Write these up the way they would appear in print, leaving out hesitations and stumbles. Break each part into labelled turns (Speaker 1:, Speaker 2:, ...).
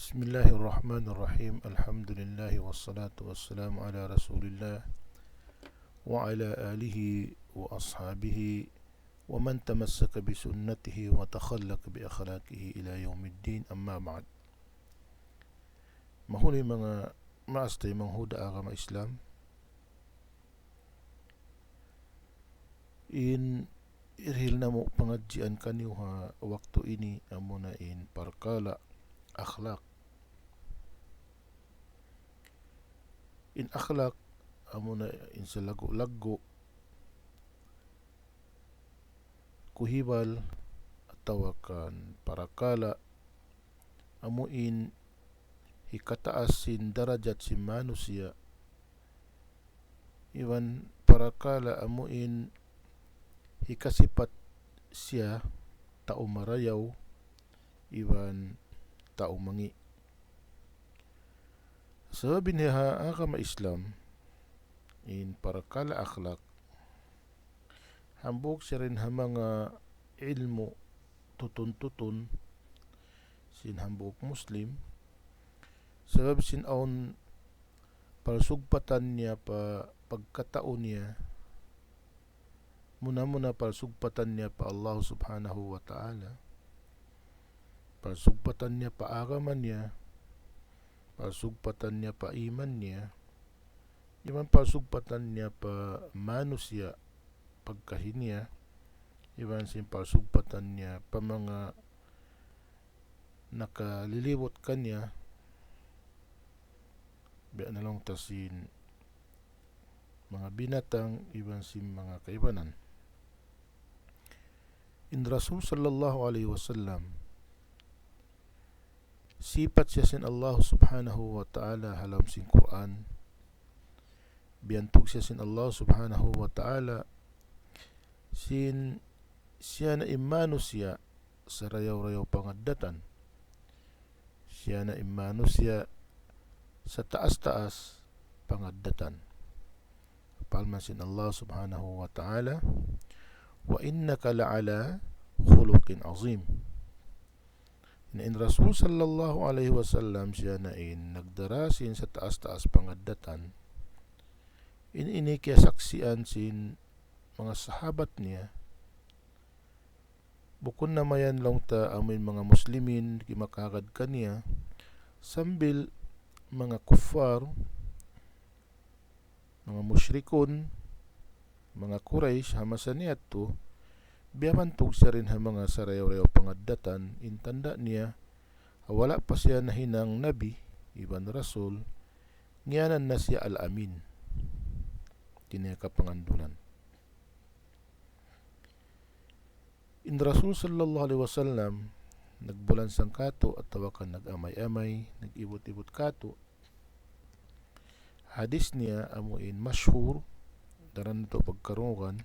Speaker 1: Bismillahirrahmanirrahim. Alhamdulillah wassalatu wassalamu ala Rasulillah wa ala alihi wa ashabihi wa man tamassaka bi sunnatihi wa takhallaka bi akhlaqihi ila yaumiddin, amma ba'd. Mahuli mga maastay manghuda agama Islam in irhil na mo pangadjian kanyo ha waktu ini amuna in parkala akhlak. In akhlak amuna in sa lago-lago kuhibal atawakan parakala amuin hikataas sin darajat si manusia iwan parakala amuin hikasipat siya tao marayaw iwan tao mangi. Sa binha agama Islam in parakala akhlak hambog siya rin ha mga ilmu tutun-tutun sin hambog Muslim sabab sin aun palsugpatan niya pa pagkataon niya muna palsugpatan niya pa Allah subhanahu wa ta'ala, palsugpatan niya pa agaman niya, palsugpatan niya pa iman niya, iwan palsugpatan niya pa manusia pagkahin niya, iwan sin palsugpatan niya pa mga nakalilibot kanya biya na lang tasin mga binatang iwan sin mga kaibanan. In Rasul sallallahu alaihi wasallam sipat siya sin Allah subhanahu wa ta'ala halam sin Quran, biyantog siya sin Allah subhanahu wa ta'ala sin siya na imano siya sa rayaw-rayaw pangaddatan, siya na imano siya sa taas-taas pangaddatan. Palman sin Allah subhanahu wa ta'ala, wa innaka la'ala khuluqin azim. In Rasul sallallahu alaihi wasallam siya na nagdarasin sa taas-taas pangaddatan, ini kaya saksian sin mga sahabat niya bukod na mayan lang ta amin mga muslimin kimakagad kaniya sambil mga kuffar, mga musyrikon, mga Quraysh hamasan niya to biyamantog siya rin ha mga sarayaw-rayaw pangaddatan intanda niya wala pa siya nahinang nabi iban rasul ngiyanan na siya al-amin kiniya kapangandunan. In Rasul sallallahu alaihi wasallam nagbulan sang kato at tawakan nag-amay-amay nag-ibot-ibot kato hadis niya amuin masyhur daran ito pagkarungan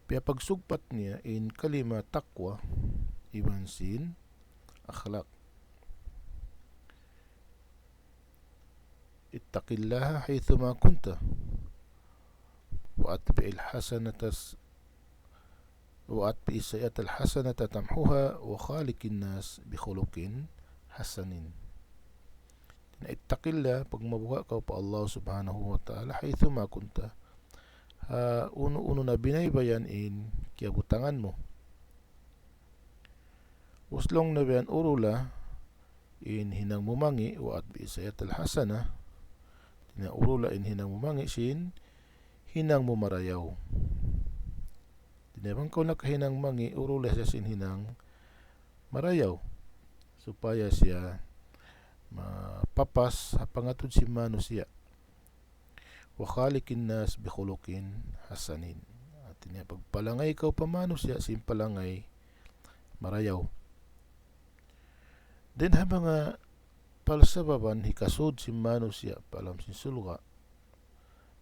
Speaker 1: piya pagsugpat niya in kalima takwa iwan sin akhlak. Ittaqillaha haythuma kunta wa atbi'il hasanatas wa atbi'is sayi'atal hasanata tamhuha wa khaliqin nas bi khuluqin hasanin. Ittaqillah pag mabuha ka pa Allah subhanahu wa ta'ala haythuma kunta uno na binaybayan in kiabutangan mo uslong na bayan urula in hinang mumangi wa atbi'is sayi'atal hasana na urula in hinang mumangi sin hinang mumarayaw. Dinabang ko nakahinang mangi urula siya sin hinang marayaw supaya siya mapapas pangatod si manusia wa khaliqin nas bi khuluqin hasanin. At niya pagpalangay ka pa manusia sin palangay marayaw. Den ha mga palsababan hikasod si manusia palam sin sulga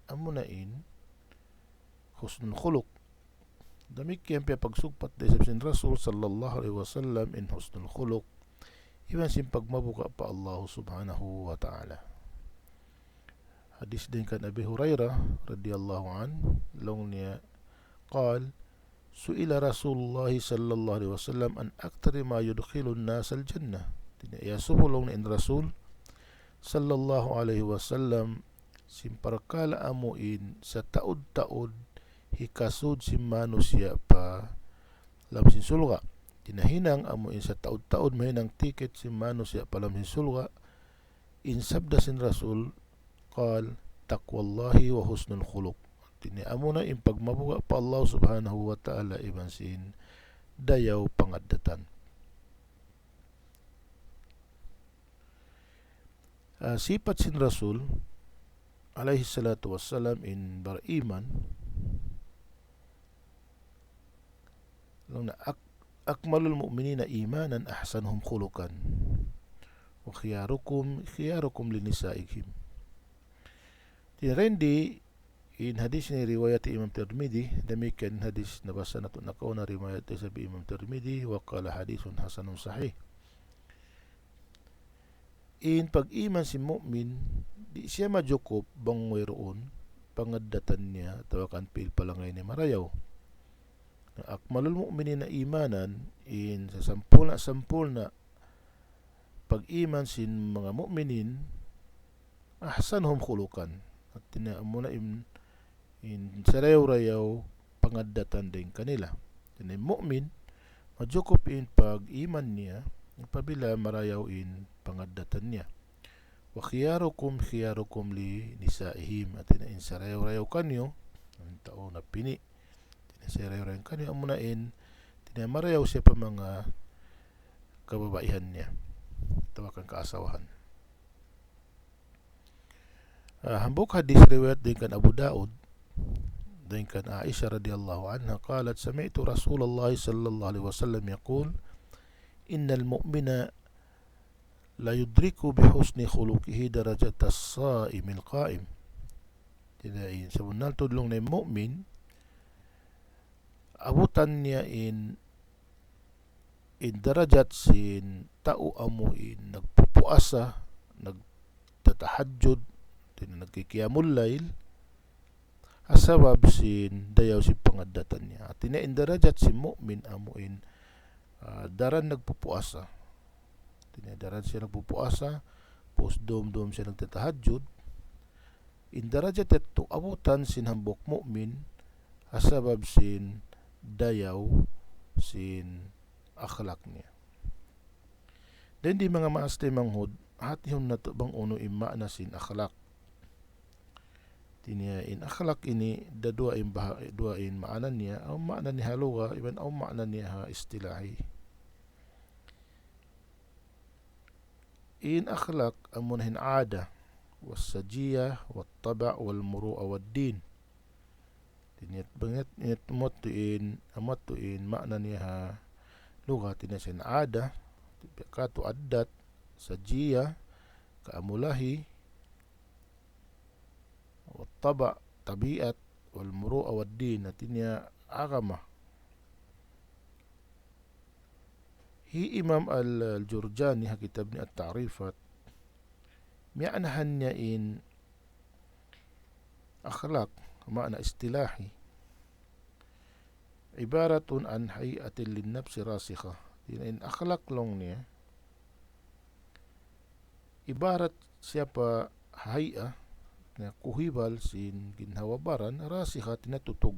Speaker 1: amunain husnul khuluq damikyan piya pagsugpat da sin Rasul sallallahu alaihi wasallam in husnul khuluq iwan sin pagmabuka pa Allah subhanahu wa ta'ala. Hadis din kan Abi Hurairah radhiyallahu an long niya قال su'ila Rasulullah sallallahu alaihi wasallam an aktsari ma yudkhilun nas al jannah. Ya subulong ni Rasul sallallahu alaihi wasallam simparkala amuin sa taud-taud hikasud si manusia pa lamsin sulga. Tinahinang amuin sa taud-taud mahinang tiket si manusia pa lamsin sulga. In sabda sin Rasul qal taqwallahi wa husnul khuluq. Tiniamo na in pagmabuga pa Allah subhanahu wa ta'ala iban sin dayaw pangaddatan. Sifat sin Rasul alaihi salatu wassalam in beriman lang na akmalul mu'minina imanan ahsanuhum khuluqan wa khiyarukum linisaihim. Tirendi in hadis ni riwayat Imam Tirmidhi, demikian hadis nabasa nato nakauna riwayat sa Imam Tirmidhi wa qala hadisun hasanun sahih. In pag-iman si mu'min, di siya majukup bang mayroon pangaddatan niya tawakan pil palangay ni marayaw. Akmalul mu'minin na imanan in sa sampul na pag-iman sin mga mu'minin ahsanuhum khuluqan. At tinaamo na in sarayaw-rayaw pangaddatan din kanila. Tinay mu'min majukup in pag-iman niya pabila marayaw in pangaddatan niya. Wa khiyarukum li nisaihim. At in sarayaw-rayaw kanyo ang tao na pini tinasarayaw-rayaw kanyo amunain tinamarayaw siya pa mga kababaihan niya tawakan kaasawahan. Hambuk hadis riwayat din kan Abu Daud din kan Aisha radhiyallahu anha qalat sami'tu Rasulullah sallallahu alaihi wasallam yaqul innal mu'mina la yudriku bihusni khuluqihi darajata as-sa'imil qa'im. Tinain sa bunal tudlong na mu'min abutan niya in darajat sin tao amo in nagpupuasa, nagtatahajjud, nagkikiyamul layl asabab sin dayaw si pangaddatan niya. At in darajat si mu'min amo in daran nagpupuasa. Daran siya nagpupuasa, pos dom siya nagtatahajjud. In darajat ito abutan sin hambok mu'min asabab sin dayaw sin akhlak niya. Then di mga maastay manghud hatihon na to bang uno imma na sin akhlak. Tinya in akhlak ini dua in maanan niya au maanan ni haluga iban au maanan niya ha istilahi. In akhlak amunahin ada wasajiyah wattaba walmuru'a waddin. Tinyat banget init motuin makna niya ha luga tinasin ada katu addat sajiyah kaamulahi wattaba tabiat walmuru'a waddin natinya agama. Hi Imam al-Jurjani ha kitab ni at-ta'rifat mi'anahan niya in akhlak makna istilahi ibaratun an hayatin linnafsi rasikha. In akhlak long niya ibarat siya pa haya na kuhibal sin ginhawabaran rasikha tinatutog.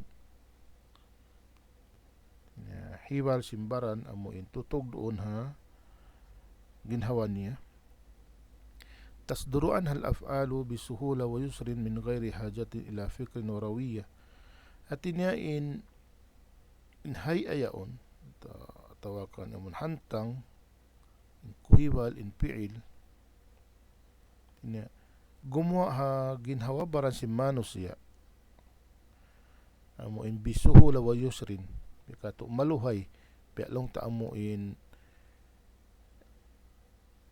Speaker 1: Hibal simbaran amo in tutog doon ha ginhawa niya. Tasduruan hal af'alu bisuhula wa yusrin min ghairi hajatin ila fikrin wa rawiyah. At niya in hayayaon tawakan amon hantang in kuhibal in piil niya gumawa ha ginhawabaran si manusia amo in bisuhula wa yusrin kato maluhay pialong ta amo in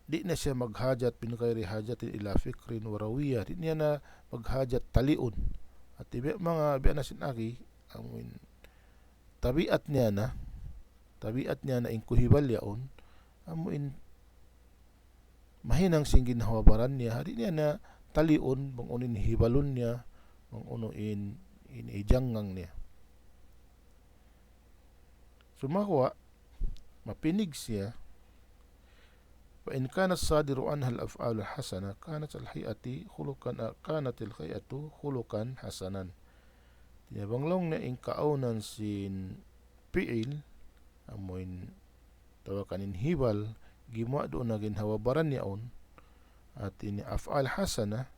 Speaker 1: di na siya maghajat min ghairi hajatin ila fikrin wa rawiyah. Di niya na maghajat talion. At mga biya na sinagi amin tabiat niya na in kuhibal yaon amo in mahinang sing ginhawabaran niya. Di niya na talion bang unin hibalon niya bang uno in ijangang niya. sumawa mapinig siya فإن كان الصادر عنها الأفعال الحسنة كانت الخيئة خلقا حسنا. Tinabanglong na inkaunan sin piil amoin tawakan hibal gima doon na ginhawabaran niyaon at ini af'al hasana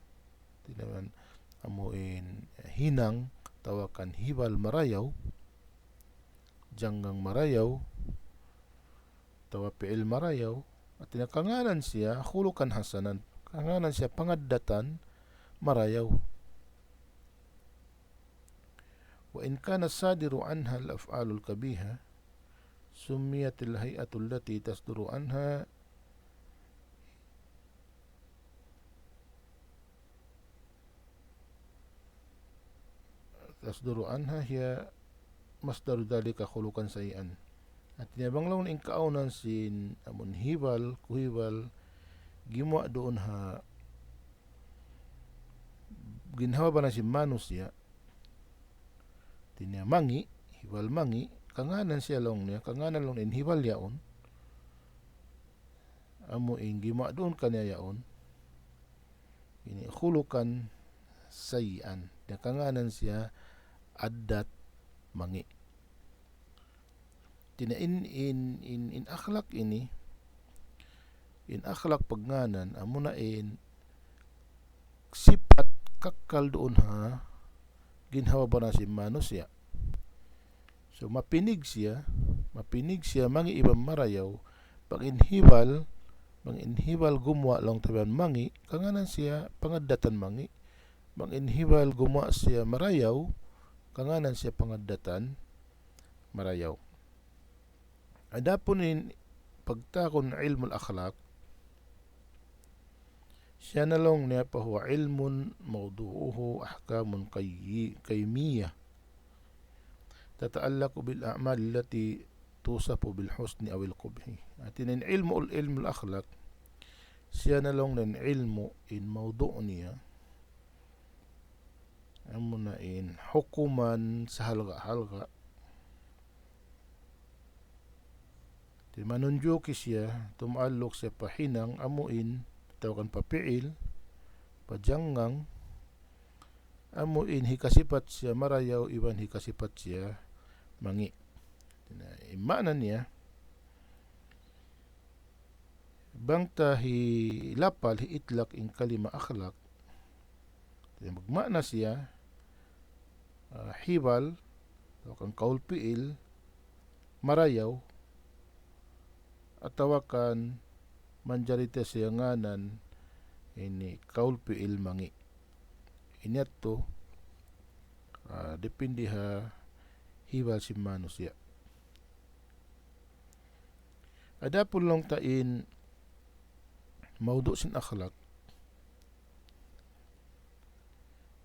Speaker 1: tinaban amoin hinang tawakan hibal marayaw janggang marayaw tawa piil marayaw at tinakanganan siya khulukan hasanan, kanganan siya pangaddatan marayaw. Wa in kana sadiru anha al-af'alul kabiha summiyat al-hay'atu allati tasduru anha hiya masdaru dhalika khulukan sayi'an. At tinabanglaw na inkaunan sin amon hibal, kuhibal, gimwa doon ha ginhawa ba na si manusia tinamangi, hibal mangi, kanganan siya long niya, kanganan long in hibal yaon amo in gimwa doon kanya yaon ini khulukan sayian, kanganan siya addat mangi. Tina in akhlak ini in akhlak pagnganan amuna in sifat kakal doon ha ginhawa ba na si manusia. So mapinig siya mangi ibang marayaw pag inhibal gumwa lang taban mangi kanganan siya pangaddatan mangi pag inhibal gumwa siya marayaw kanganan siya pangaddatan marayaw. Adapun in pagtakon ilmul akhlaq siya na lang niya pa huwa ilmun mawdu'uhu ahkamun qaymiyah tata'allaqu bil a'mal allati tusafu bil husni aw al qubhi. At in ilmul akhlaq siya na lang nin ilmu in mawdu' niya amuna in hukuman sa halga manunjuki siya tumalok sa pahinang amuin tawakan papiil pajanggang amuin hikasipat siya marayaw iban hikasipat siya mangi. Imanan niya bangta hi lapal hi itlak in kalima akhlak magmana siya hibal tawakan kaul piil marayaw atawakan manjarita siya nganan ini kaul piil mangi. Inyat to depende ha hibal si manusia. Adapun long tain mawdu' sin akhlak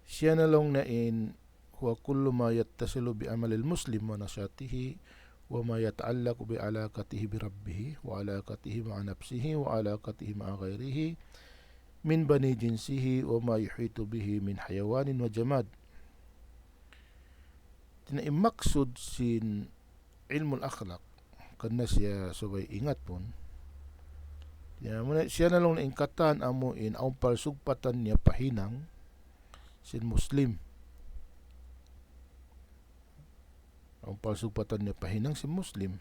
Speaker 1: siya na long na in huwa kullu ma yattasilu bi amalil muslim wa nasyatihi وما يتعلق بعلاقته بربه وعلاقته مع نفسه وعلاقته مع غيره من بني جنسه وما يحيط به من حيوان وجماد. Maksud sin ilmul akhlaq kana siya subay ingat pon siya na lang ingkatan amo in ang palsugpatan niya pahinang sin muslim ang palsugpatan niya pahinang si muslim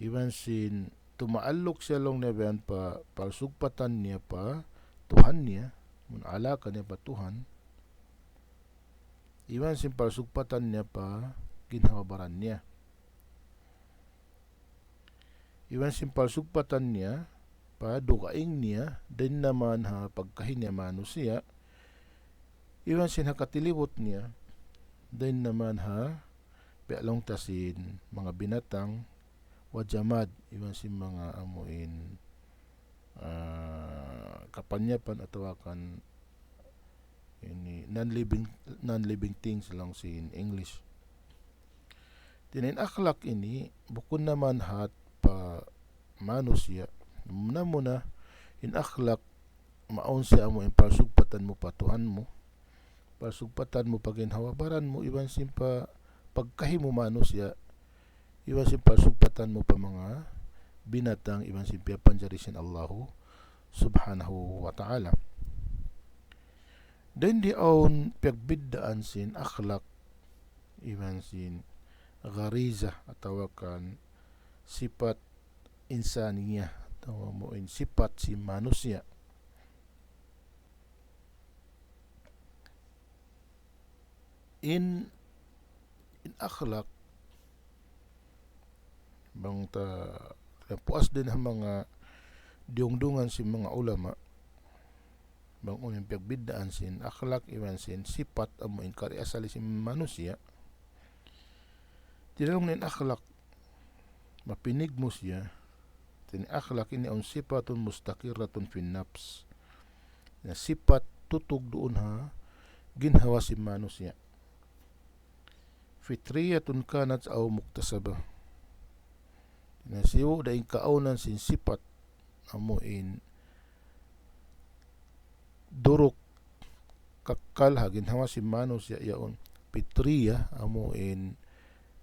Speaker 1: iban sin tumaalok siya long neban pa palsugpatan niya pa Tuhan niya mun alaka niya pa Tuhan iban sin palsugpatan niya pa ginhawabaran niya iban sin palsugpatan niya pa dukaing niya din naman ha pagkahin niya manusia iban sin hakatilibot niya din naman ha pialong tasin mga binatang wajamad iban si mga amuin kapanyapan atau akan ini non-living things lang si in English. Tinin akhlak ini bukod naman hat pa manusia muna in akhlak maun siya mo in pasugpatan mo patuhan mo pasugpatan mo paginhawabaran mo iban simpa pagkahimo manusia iwan sin pasugpatan mo pa mga binatang iwan sin piyapanjari sin Allahu subhanahu wa ta'ala. Then di aun pagbiddaan sin akhlak iwan sin ghariza atau kan sifat insaniya atau mo in sifat si manusia. In akhlak bang puas din ang mga diungdungan si mga ulama bang unin pagbiddaan sin akhlak iwan sin sifat amo in kari asali si manusia. Tinalong nin akhlak mapinig mo siya tin akhlak ini ang sifatun mustaqiratun fin nafs na sifat tutug doon ha ginhawa si manusia fitriyatun kanat aw muktasaba na siyo daing kaunan sin sifat amo in durok kakal ha ginhawa si manusia yaon fitriya amo in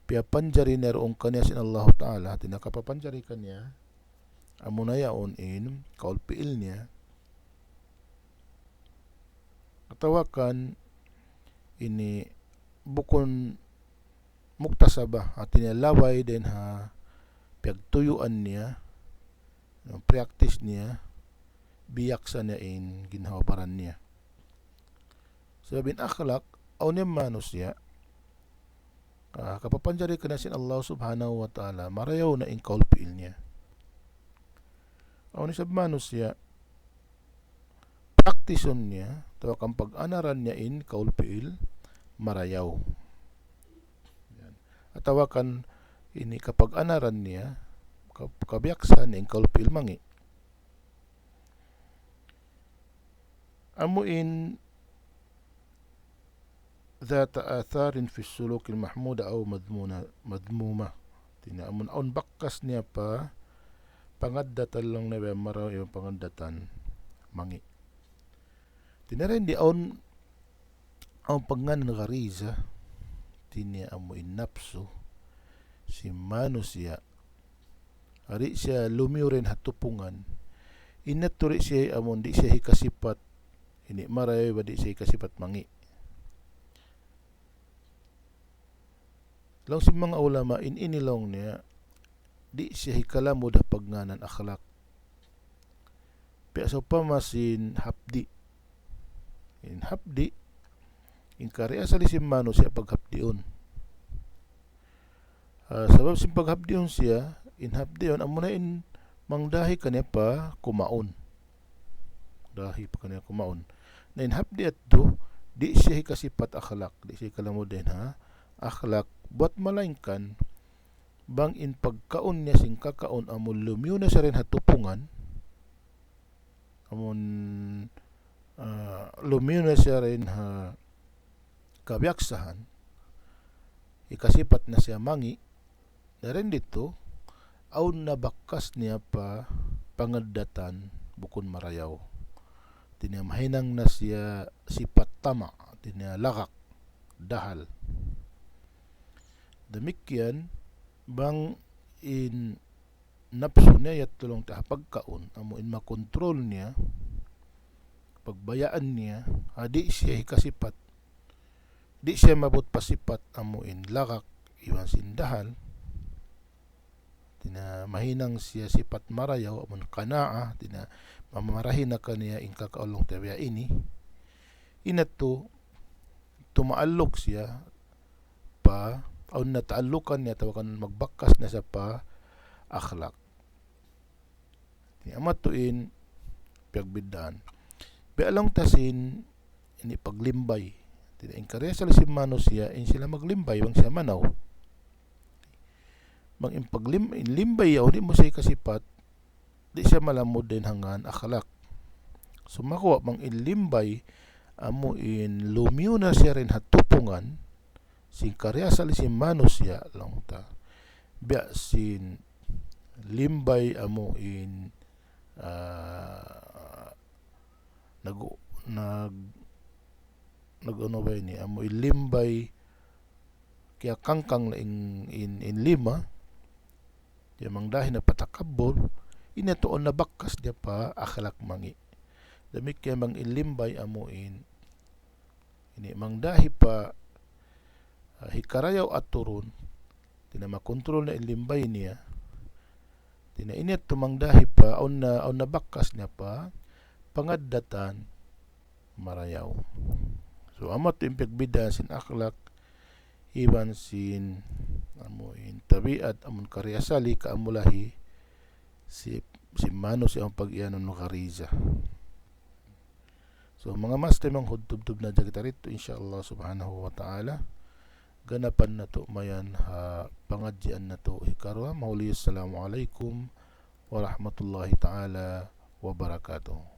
Speaker 1: piyapanjari na roong kanya sin Allah Ta'ala tinakapapanjari kanya amo na yaon in kaulpiil niya katawakan ini bukon muktasaba at tinalaway din ha pagtuyuan niya practice niya biyaksa niya in ginhawaparan niya. Sabin akhlak aw niya manusia kapapanjari ka na sin Allah subhanahu wa ta'ala marayaw na in kaulpiil niya. Aw ni sab manusia praktison niya tawag ang pag-anaran niya in kaulpiil marayaw. At tawakan ini kapag anaran niya kabiyaksan niya in kaulpiil mangi. Amuin ذات آثار في السلوك المحمودة أو مذمومة tinaamun aun bakkas niya pa pangaddatan lang na maraw yung pangaddatan mangi tinarin di aun pangan ghariza tinia amuin napso si manusia ari siya lumiurin hatupungan inaturi siya amon di siya hikasipat ini maray ba di siya hikasipat mangi. Lang si mga ulama inilong niya di siya hikalamod pagnganan akhlak piya sa pamasin hapdi in hapdi in kari asali si manusia paghapdion sabab si paghapdion siya in hapdion amo na in mangdahi kanya pa kumaon dahi pa kanya kumaon na in hapdi at do di siya hikasipat akhlak di siya hikalamod din ha akhlak buat malainkan bang in pagkaon niya sing kakaon amon lumiw na siya rin hatupungan amon lumiw na siya rin ha kabiyaksahan ikasipat na siya mangi na rin dito aun nabakas niya pa pangaddatan bukon marayaw tinamahinang na siya sipat tama tinalakak dahal demikian bang in napso niya tulong ta pagkaon amo in makontrol niya pagbayaan niya di siya hikasipat di siya mabot pasipat amo in lakak iwan sindahal tina mahinang siya sipat marayaw amon kanaa tina mamarahin na kaniya in kakaulong tabiya ini inato tumaalok siya pa o nataalukan niya tawakan magbakas na sa pa akhlak ni amatuin pagbiddaan bialang tasin ini paglimbay tina in karya sa si manusia in sila maglimbay bang siya manaw bang in paglimbay yaw di mo siya kasipat di siya malamod din hangan akhlak sumakuha bang ilimbay amo in lumiw na siya rin hatupungan sin karya sa si manusia lang ta biya sin limbay amo in nag ano ba ini amo ilimbay kaya kangkang na in lima Dia mangdahi na patakabur, inatoon na bakkas dia pa akhlak mangi. Damik kaya mang ilimbay amuin, ini mangdahi pa hikarayaw at turun, tina makontrol na ilimbay niya, tina init tumangdahi pa, aun na bakkas niya pa, pangaddatan, marayaw. So amat impigbida sin akhlak, iban sin amuin tabiat amun karyasali kaamulahi si mano si ang pag-iyanon no kariza. So mga master mang hudtub na kita rito insyaallah subhanahu wa ta'ala, ganapan na to mayan pangadjian na to ikarwa. Mauli assalamualaikum warahmatullahi ta'ala wabarakatuh.